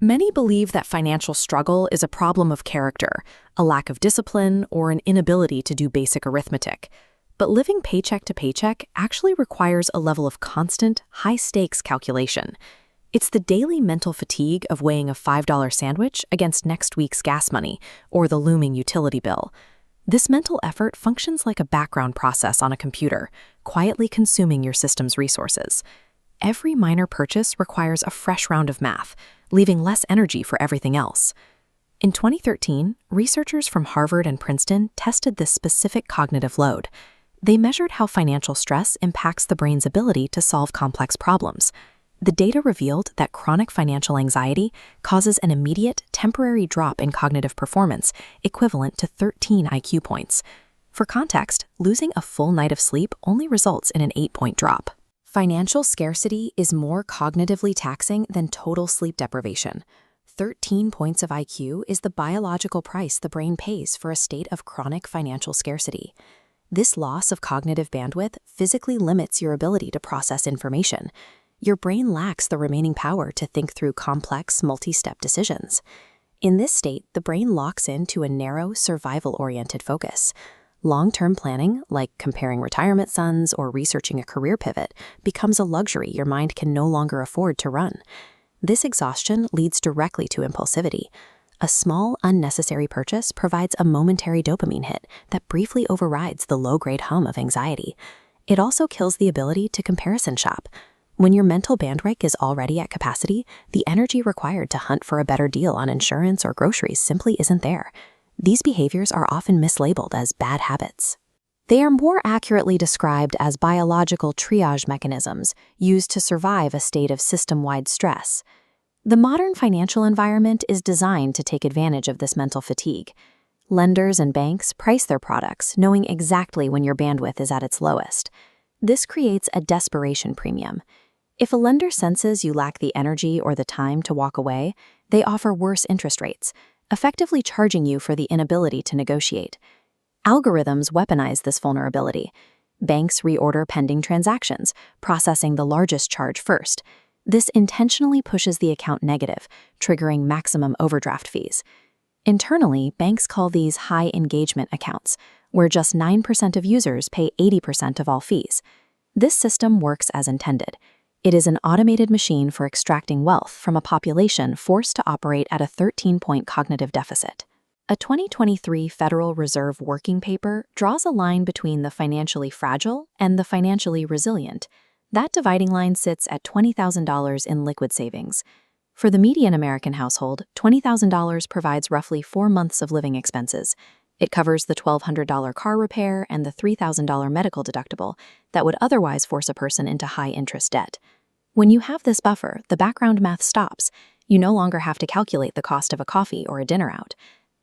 Many believe that financial struggle is a problem of character, a lack of discipline, or an inability to do basic arithmetic. But living paycheck to paycheck actually requires a level of constant, high-stakes calculation. It's the daily mental fatigue of weighing a $5 sandwich against next week's gas money or the looming utility bill. This mental effort functions like a background process on a computer, quietly consuming your system's resources. Every minor purchase requires a fresh round of math, leaving less energy for everything else. In 2013, researchers from Harvard and Princeton tested this specific cognitive load. They measured how financial stress impacts the brain's ability to solve complex problems. The data revealed that chronic financial anxiety causes an immediate, temporary drop in cognitive performance equivalent to 13 IQ points. For context, losing a full night of sleep only results in an 8-point drop. Financial scarcity is more cognitively taxing than total sleep deprivation. 13 points of IQ is the biological price the brain pays for a state of chronic financial scarcity. This loss of cognitive bandwidth physically limits your ability to process information. Your brain lacks the remaining power to think through complex, multi-step decisions. In this state, the brain locks into a narrow, survival-oriented focus. Long-term planning, like comparing retirement sums or researching a career pivot, becomes a luxury your mind can no longer afford to run. This exhaustion leads directly to impulsivity. A small, unnecessary purchase provides a momentary dopamine hit that briefly overrides the low-grade hum of anxiety. It also kills the ability to comparison shop. When your mental bandwidth is already at capacity, the energy required to hunt for a better deal on insurance or groceries simply isn't there. These behaviors are often mislabeled as bad habits. They are more accurately described as biological triage mechanisms used to survive a state of system-wide stress. The modern financial environment is designed to take advantage of this mental fatigue. Lenders and banks price their products knowing exactly when your bandwidth is at its lowest. This creates a desperation premium. If a lender senses you lack the energy or the time to walk away, they offer worse interest rates, effectively charging you for the inability to negotiate. Algorithms weaponize this vulnerability. Banks reorder pending transactions, processing the largest charge first. This intentionally pushes the account negative, triggering maximum overdraft fees. Internally, banks call these high engagement accounts, where just 9% of users pay 80% of all fees. This system works as intended. It is an automated machine for extracting wealth from a population forced to operate at a 13-point cognitive deficit. A 2023 Federal Reserve working paper draws a line between the financially fragile and the financially resilient. That dividing line sits at $20,000 in liquid savings. For the median American household, $20,000 provides roughly 4 months of living expenses. It covers the $1,200 car repair and the $3,000 medical deductible that would otherwise force a person into high-interest debt. When you have this buffer, the background math stops. You no longer have to calculate the cost of a coffee or a dinner out.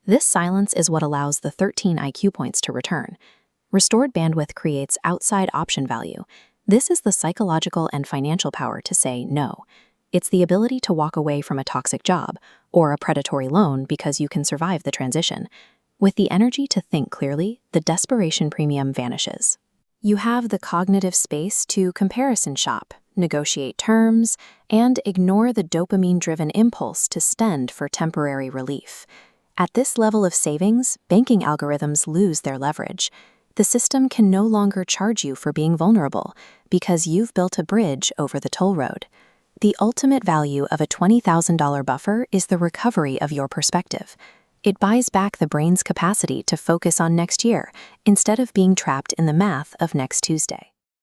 This silence is what allows the 13 IQ points to return. Restored bandwidth creates outside option value. This is the psychological and financial power to say no. It's the ability to walk away from a toxic job or a predatory loan because you can survive the transition. With the energy to think clearly, the desperation premium vanishes. You have the cognitive space to comparison shop, negotiate terms, and ignore the dopamine-driven impulse to spend for temporary relief. At this level of savings, banking algorithms lose their leverage. The system can no longer charge you for being vulnerable because you've built a bridge over the toll road. The ultimate value of a $20,000 buffer is the recovery of your perspective. It buys back the brain's capacity to focus on next year instead of being trapped in the math of next Tuesday.